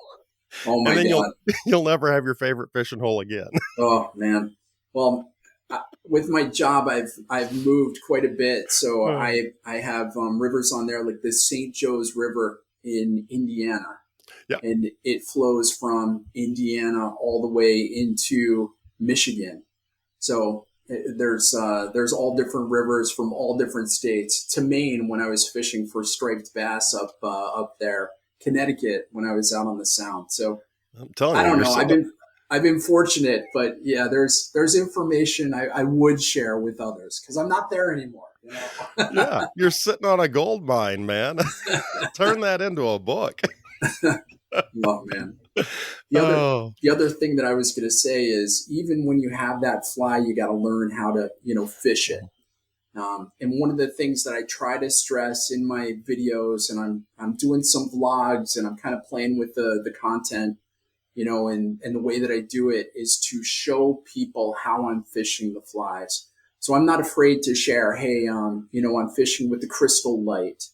Oh, my and then God. You'll never have your favorite fishing hole again. Oh, man. Well, with my job, I've moved quite a bit. So I have rivers on there like the St. Joe's River in Indiana. Yeah. And it flows from Indiana all the way into Michigan. So there's all different rivers from all different states. To Maine when I was fishing for striped bass up there. Connecticut when I was out on the Sound. So I'm telling you, I don't know. I've been fortunate, but yeah, there's information I would share with others because I'm not there anymore. Yeah, you're sitting on a gold mine, man. Turn that into a book. Oh, man. The other thing that I was going to say is even when you have that fly, you got to learn how to, fish it. And one of the things that I try to stress in my videos, and I'm doing some vlogs and I'm kind of playing with the content, and the way that I do it is to show people how I'm fishing the flies. So I'm not afraid to share, hey, I'm fishing with the crystal light.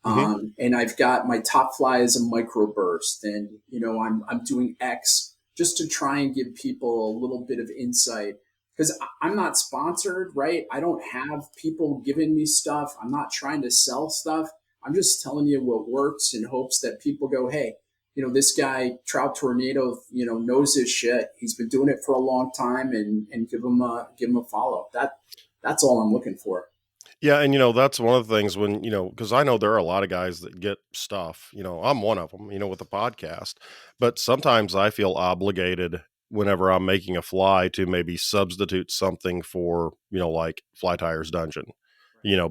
And I've got my top fly as a microburst, and I'm doing X just to try and give people a little bit of insight because I'm not sponsored, right? I don't have people giving me stuff. I'm not trying to sell stuff. I'm just telling you what works in hopes that people go, hey, this guy Trout Tornado, knows his shit. He's been doing it for a long time, and give him a follow. That's all I'm looking for. Yeah, and that's one of the things when, because I know there are a lot of guys that get stuff, I'm one of them, with the podcast, but sometimes I feel obligated whenever I'm making a fly to maybe substitute something for, like Fly Tires Dungeon,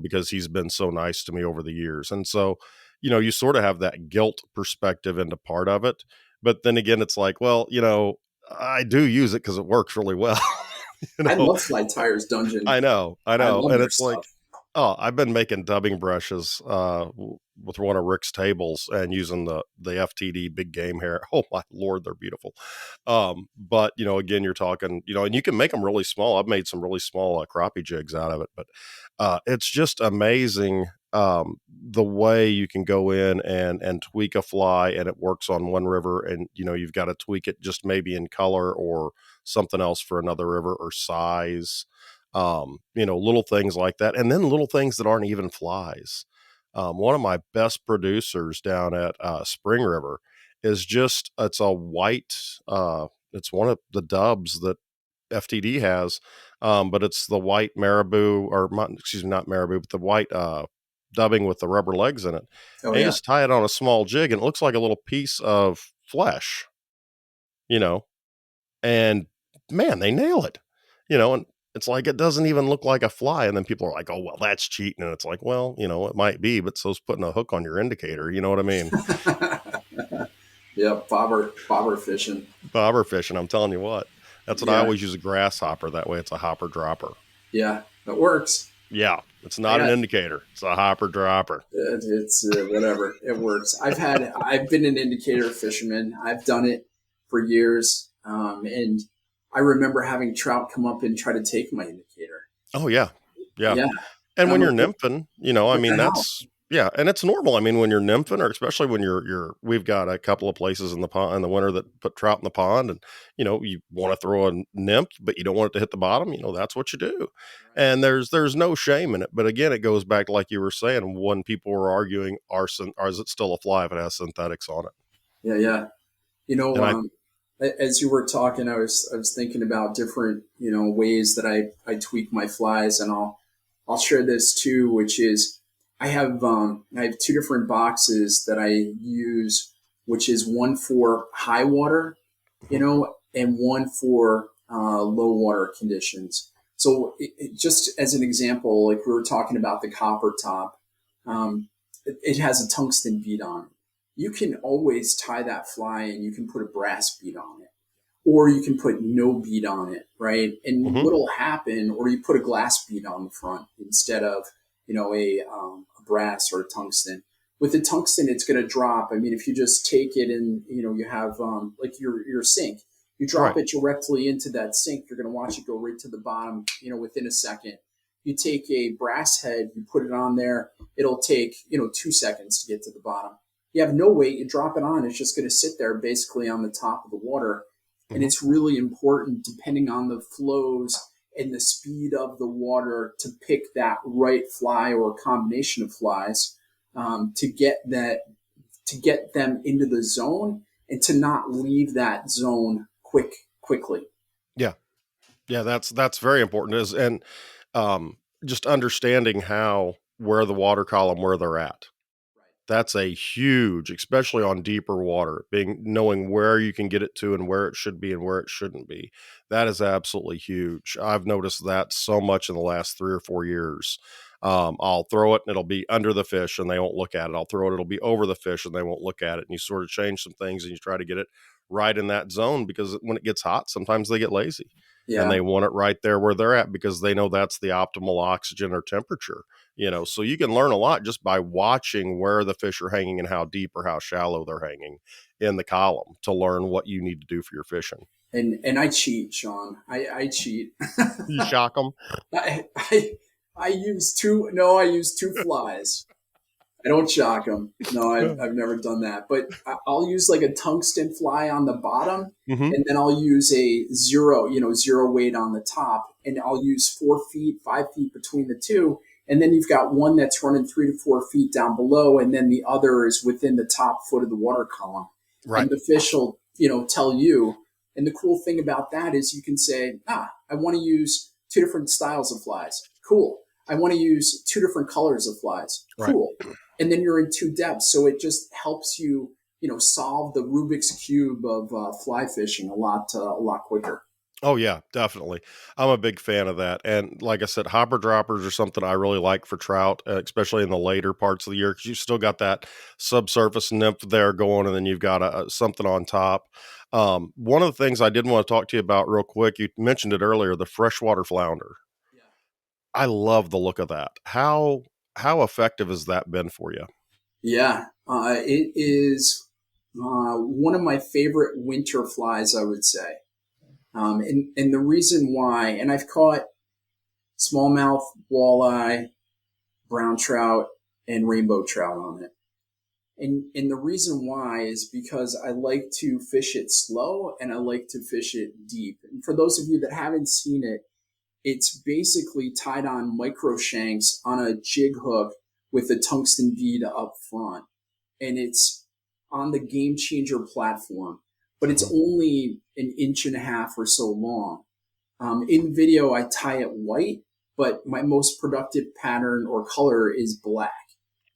because he's been so nice to me over the years. And so, you sort of have that guilt perspective into part of it. But then again, it's like, well, I do use it because it works really well. I love Fly Tires Dungeon. I know. And it's stuff. Like, oh, I've been making dubbing brushes with one of Rick's tables and using the FTD big game hair. Oh my Lord, they're beautiful. But again, you're talking, and you can make them really small. I've made some really small crappie jigs out of it, but it's just amazing the way you can go in and tweak a fly and it works on one river, and you've got to tweak it just maybe in color or something else for another river or size. Little things like that. And then little things that aren't even flies. One of my best producers down at Spring River is it's a white, it's one of the dubs that FTD has, but it's the white marabou, or excuse me, not marabou, but the white dubbing with the rubber legs in it. Oh And you yeah. just tie it on a small jig, and it looks like a little piece of flesh, you know, and man, they nail it, and it's like, it doesn't even look like a fly. And then people are like, oh, well, that's cheating. And it's like, well, it might be, but so's putting a hook on your indicator. You know what I mean? Yeah, bobber fishing. Bobber fishing, I'm telling you what. That's what I Yeah, always use, a grasshopper. That way it's a hopper dropper. yeah, it works. Yeah, it's I not an got indicator. It's a hopper dropper. it's whatever. It works. I've been an indicator fisherman. I've done it for years, and I remember having trout come up and try to take my indicator. Oh, yeah. Yeah. Yeah, And and I'm when like, you're nymphing, I what mean, the hell? yeah, and it's normal. I mean, when you're nymphing, or especially when we've got a couple of places in the pond in the winter that put trout in the pond, and you want to throw a nymph, but you don't want it to hit the bottom. That's what you do, Right. and there's no shame in it. But again, it goes back to, like you were saying, when people were arguing, or is it still a fly if it has synthetics on it? Yeah, yeah. You know, And as you were talking, I was thinking about different ways that I tweak my flies, and I'll share this too, which is I have two different boxes that I use, which is one for high water, and one for low water conditions. So just as an example, like we were talking about the copper top, it has a tungsten bead on it. You can always tie that fly and you can put a brass bead on it, or you can put no bead on it, right? And hmm what'll happen, or you put a glass bead on the front instead of a brass or a tungsten. With the tungsten, it's going to drop. I mean, if you just take it and you have like your sink, you drop right, it directly into that sink, you're going to watch it go right to the bottom, within a second. You take a brass head, you put it on there, it'll take 2 seconds to get to the bottom. You have no weight, you drop it on, it's just going to sit there basically on the top of the water. And hmm it's really important, depending on the flows and the speed of the water, to pick that right fly or combination of flies, to get them into the zone and to not leave that zone quickly. yeah, yeah. That's very important. Is and um, Just understanding where the water column, where they're at. That's a huge, especially on deeper water, knowing where you can get it to and where it should be and where it shouldn't be. That is absolutely huge. I've noticed that so much in the last 3 or 4 years. I'll throw it and it'll be under the fish and they won't look at it. I'll throw it, it'll be over the fish and they won't look at it. And you sort of change some things and you try to get it right in that zone, because when it gets hot, sometimes they get lazy and Yeah. they want it right there where they're at, because they know that's the optimal oxygen or temperature. So you can learn a lot just by watching where the fish are hanging and how deep or how shallow they're hanging in the column, to learn what you need to do for your fishing. And I cheat, Sean. I cheat. You shock them. I, I I use two. No, I use two flies. I don't shock them. No, I've never done that. But I'll use like a tungsten fly on the bottom, hmm and then I'll use a zero weight on the top, and I'll use 4 feet, 5 feet between the two. And then you've got one that's running 3 to 4 feet down below, and then the other is within the top foot of the water column. Right. And the fish will, tell you. And the cool thing about that is you can say, I want to use two different styles of flies. Cool. I want to use two different colors of flies. Right. Cool. And then you're in two depths. So it just helps you, solve the Rubik's cube of fly fishing a lot quicker. Oh yeah, definitely. I'm a big fan of that. And like I said, hopper droppers are something I really like for trout, especially in the later parts of the year, because you still got that subsurface nymph there going, and then you've got something on top. One of the things I did want to talk to you about real quick, you mentioned it earlier, the freshwater flounder. Yeah. I love the look of that. How effective has that been for you? Yeah. It is one of my favorite winter flies, I would say. And the reason why, and I've caught smallmouth, walleye, brown trout, and rainbow trout on it. And the reason why is because I like to fish it slow and I like to fish it deep. And for those of you that haven't seen it, It's basically tied on micro shanks on a jig hook with a tungsten bead up front. And it's on the Game Changer platform, but it's Mhm. only an inch and a half or so long. In video, I tie it white, but my most productive pattern or color is black.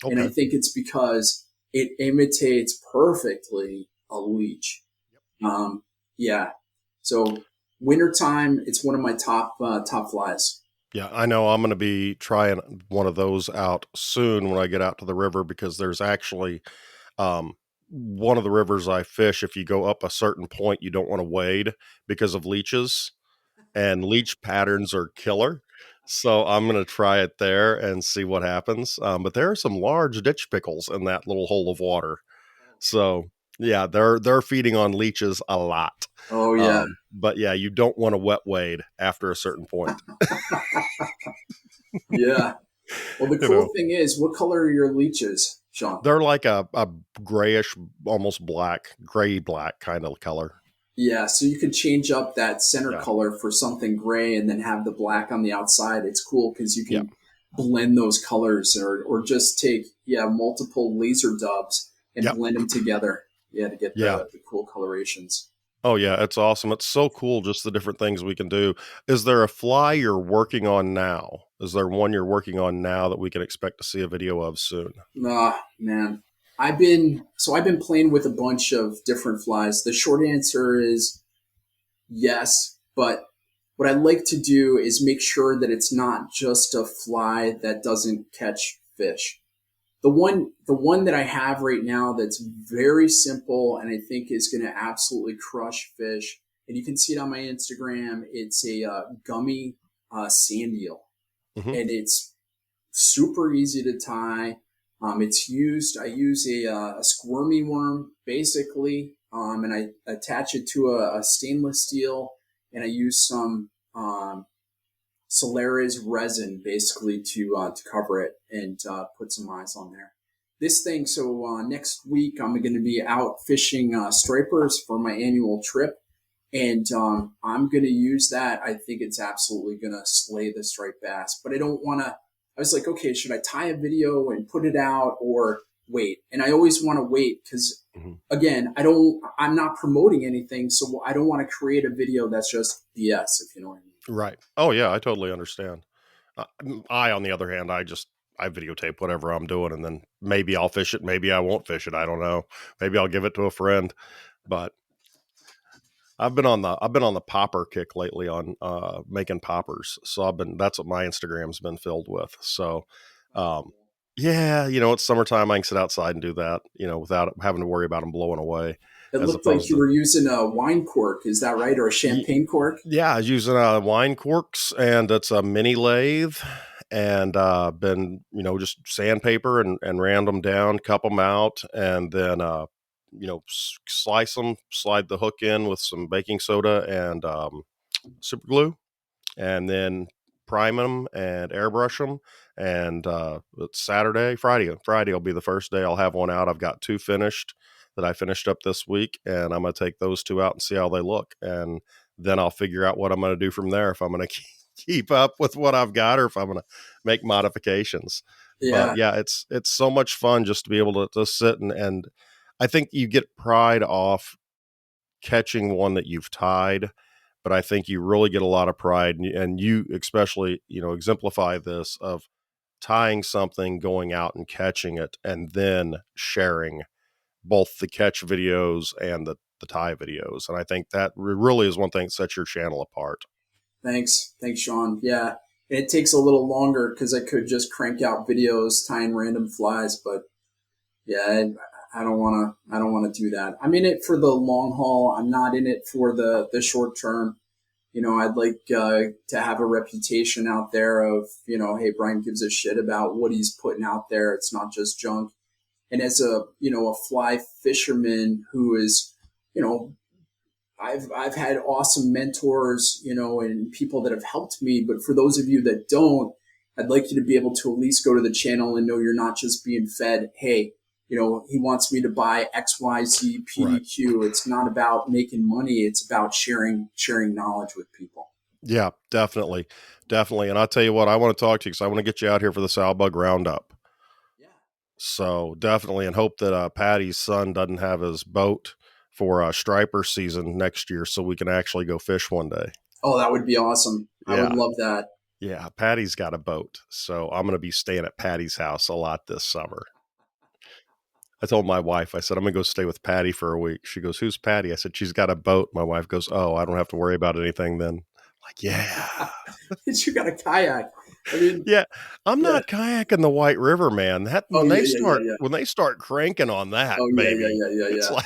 And I Okay. think it's because it imitates perfectly a leech. Um, yeah. So wintertime, it's one of my top flies. Yeah, I know I'm gonna be trying one of those out soon when I get out to the river because there's actually, um, one of the rivers I fish, if you go up a certain point, you don't wanna wade because of leeches, and leech patterns are killer. So I'm gonna try it there and see what happens, but there are some large ditch pickles in that little hole of water. So, yeah, they're feeding on leeches a lot. Oh yeah, But yeah, you don't wanna wet wade after a certain point, yeah. Well, the you cool know? thing is, what color are your leeches, Sean? They're like a grayish, almost black, gray black kind of color. Yeah, so you could change up that center Yeah. color for something gray and then have the black on the outside. It's cool because you Yeah. can blend those colors or just take, yeah, multiple laser dubs and Yep. blend them together. Yeah, to get Yeah. the cool colorations. Oh, yeah, it's awesome. It's so cool just the different things we can do. Is there a fly you're working on now? Is there one you're working on now that we can expect to see a video of soon? Ah, man. I've been playing with a bunch of different flies. The short answer is yes, but what I like to do is make sure that it's not just a fly that doesn't catch fish. The one that I have right now that's very simple and I think is going to absolutely crush fish, and you can see it on my Instagram. It's a gummy sand eel, Mhm. and it's super easy to tie. I use a squirmy worm basically, and I attach it to a stainless steel, and I use some Solaris resin basically to cover it and put some eyes on there. This thing, so next week I'm going to be out fishing stripers for my annual trip, and I'm going to use that. I think it's absolutely going to slay the striped bass, but I don't want to. I was like, okay, should I tie a video and put it out or wait? And I always want to wait because, Mhm. again, I'm not promoting anything, so I don't want to create a video that's just BS, if you know what I mean. Right. Oh, yeah, I totally understand. On the other hand, I videotape whatever I'm doing, and then maybe I'll fish it, maybe I won't fish it, I don't know. Maybe I'll give it to a friend, but I've been on the popper kick lately on, making poppers, so I've been that's what my Instagram's been filled with, so, um, yeah, it's summertime, I can sit outside and do that, without having to worry about them blowing away It as looked like opposed you to were using a wine cork. Is that right? Or a Ye champagne cork? yeah, I was using, wine corks, and it's a mini lathe, and, been, just sandpaper and ran them down, cup them out, and then, slice them, slide the hook in with some baking soda and, super glue, and then prime them and airbrush them. And it's Friday will be the first day I'll have one out. I've got two finished that I finished up this week, and I'm going to take those two out and see how they look. And then I'll figure out what I'm going to do from there, if I'm going to keep up with what I've got or if I'm going to make modifications. But Yeah, yeah, it's so much fun just to be able to sit and I think you get pride off catching one that you've tied, but I think you really get a lot of pride, and you especially, exemplify this of tying something, going out and catching it, and then sharing both the catch videos and the tie videos. And I think that really is one thing that sets your channel apart. thanks, Sean. Yeah, it takes a little longer because I could just crank out videos tying random flies, but yeah, I don't want to. I don't want to do that. I'm in it for the long haul. I'm not in it for the short term. I'd like to have a reputation out there of, hey, Brian gives a shit about what he's putting out there. It's not just junk. And as a fly fisherman who is, you know, I've had awesome mentors, and people that have helped me. But for those of you that don't, I'd like you to be able to at least go to the channel and know you're not just being fed, hey, he wants me to buy XYZ Right. PDQ. It's not about making money. It's about sharing knowledge with people. Yeah, definitely. Definitely. And I'll tell you what, I want to talk to you because I want to get you out here for the sow bug roundup. Yeah. So definitely, and hope that Patty's son doesn't have his boat for striper season next year so we can actually go fish one day. Oh, that would be awesome. I would Yeah. love that. Yeah. Patty's got a boat. So I'm going to be staying at Patty's house a lot this summer. I told my wife, I said, I'm going to go stay with Patty for a week. She goes, "Who's Patty?" I said, "She's got a boat." My wife goes, "Oh, I don't have to worry about anything then." I'm like, yeah. You got a kayak. I mean, Yeah. I'm yeah. not kayaking the White River, man. That Oh yeah, yeah, yeah, yeah. when they start cranking on that Oh yeah, yeah, baby, yeah, yeah, it's yeah. like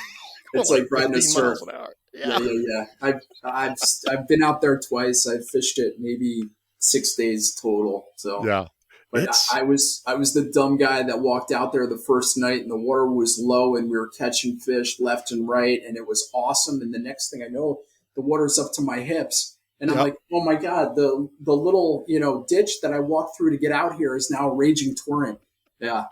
going It's like like riding a 15 surf. miles an hour. Yeah, Yeah. yeah, yeah. I've been out there twice. I've fished it maybe 6 days total. So, Yeah. but It's I was the dumb guy that walked out there the first night, and the water was low, and we were catching fish left and right, and it was awesome. And the next thing I know, the water's up to my hips, and I'm yep. like, oh my god, the little ditch that I walked through to get out here is now a raging torrent. Yeah,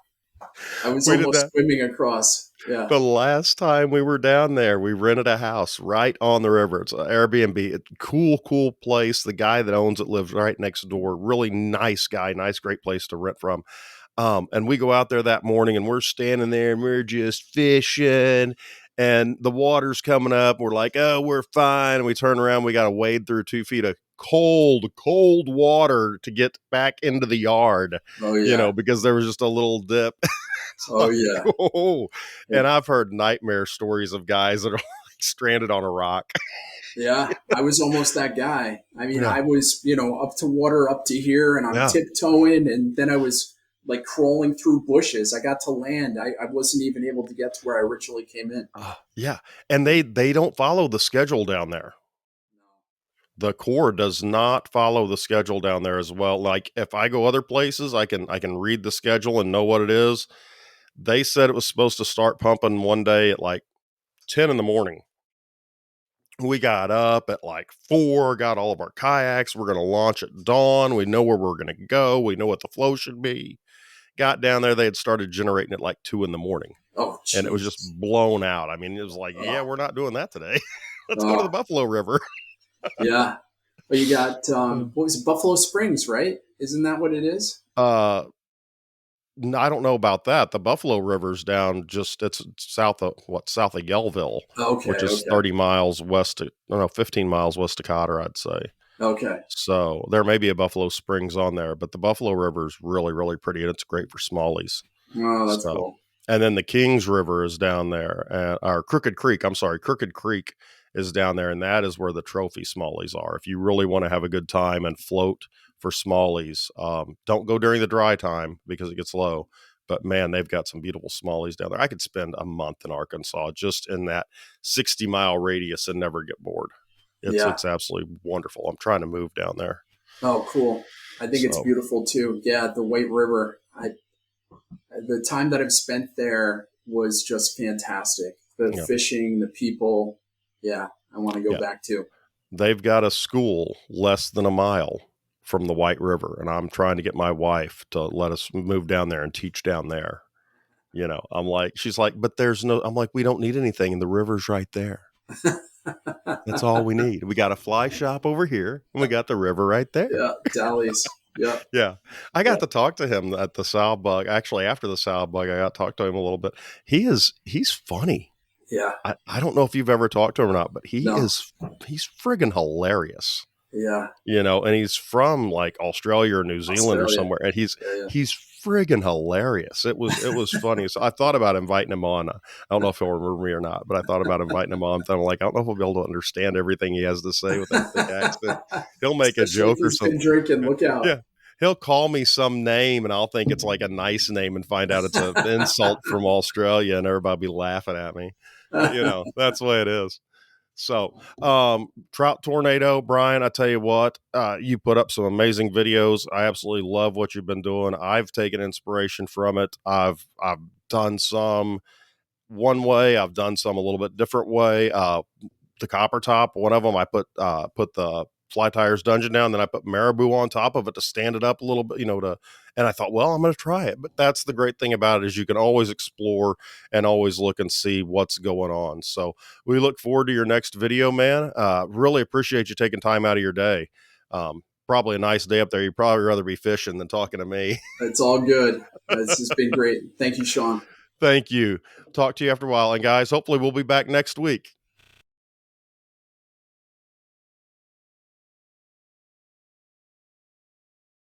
I was We did almost that. swimming across. Yeah. The last time we were down there, we rented a house right on the river. It's an Airbnb. It's a cool, cool place. The guy that owns it lives right next door. Really nice guy, nice, great place to rent from. And we go out there that morning and we're standing there and we're just fishing and the water's coming up. We're like, oh, we're fine. And we turn around, we got to wade through 2 feet of cold, cold water to get back into the yard, Oh yeah. because there was just a little dip. It's Oh like, yeah. oh, It, and I've heard nightmare stories of guys that are like stranded on a rock. yeah. I was almost that guy. I mean, Yeah. I was, up to water up to here and I'm Yeah. tiptoeing and then I was like crawling through bushes. I got to land. I wasn't even able to get to where I originally came in. Yeah. And they don't follow the schedule down there. The Corps does not follow the schedule down there as well. Like if I go other places, I can read the schedule and know what it is. They said it was supposed to start pumping one day at like 10 in the morning. We got up at like 4, got all of our kayaks. We're going to launch at dawn. We know where we're going to go. We know what the flow should be. Got down there. They had started generating at like 2 in the morning Oh, and it was just jeez. blown out. I mean, it was like, yeah, Oh, we're not doing that today. Let's go to the oh, Buffalo River. yeah. But you got, Mm. what was it? Buffalo Springs, right? Isn't that what it is? Uh, I don't know about that. The Buffalo River's down it's south of Yellville, Okay. which is Okay. 30 miles west of, no, 15 miles west of Cotter, I'd say. Okay. So there may be a Buffalo Springs on there, but the Buffalo River is really, really pretty and it's great for smallies. Oh, that's So, cool. and then the Kings River is down there, or Crooked Creek. I'm sorry, Crooked Creek is down there, and that is where the trophy smallies are. If you really want to have a good time and float for smallies, don't go during the dry time because it gets low. But man, they've got some beautiful smallies down there. I could spend a month in Arkansas just in that 60-mile radius and never get bored. Yeah. It's absolutely wonderful. I'm trying to move down there. Oh, cool. I think it's So beautiful too. Yeah. The White River. The time that I've spent there was just fantastic. The yeah, fishing, the people. Yeah, I want to go yeah. back to. They've got a school less than a mile from the White River, and I'm trying to get my wife to let us move down there and teach down there. I'm like, she's like, but I'm like, we don't need anything. The river's right there. That's all we need. We got a fly shop over here and we got the river right there. Yeah, Dallies. Yeah, Yeah. I yeah, got to talk to him at the sow bug. Actually, after the sow bug, I got to talk to him a little bit. He's funny. yeah. I don't know if you've ever talked to him or not, but No, he's friggin' hilarious. yeah. And he's from like Australia or New Zealand or Australia. somewhere, and Yeah, yeah. he's friggin' hilarious. It was funny. So I thought about inviting him on. I don't know if he'll remember me or not, but I thought about inviting him on. I'm like, I don't know if we'll be able to understand everything he has to say with that thick accent. He'll make a Especially if joke or he's been something. drinking. Look out. Yeah. He'll call me some name and I'll think it's like a nice name and find out it's an insult from Australia and everybody be laughing at me. But that's the way it is. So, Trout Tornado, Brian, I tell you what, you put up some amazing videos. I absolutely love what you've been doing. I've taken inspiration from it. I've done some one way. I've done some a little bit different way. The copper top, one of them, I put the fly tires dungeon down, then I put marabou on top of it to stand it up a little bit, and I thought, well, I'm going to try it. But that's the great thing about it is you can always explore and always look and see what's going on. So we look forward to your next video, man. Really appreciate you taking time out of your day. Probably a nice day up there. You'd probably rather be fishing than talking to me. It's all good. It's just been great. Thank you, Sean. Thank you. Talk to you after a while. And guys, hopefully we'll be back next week.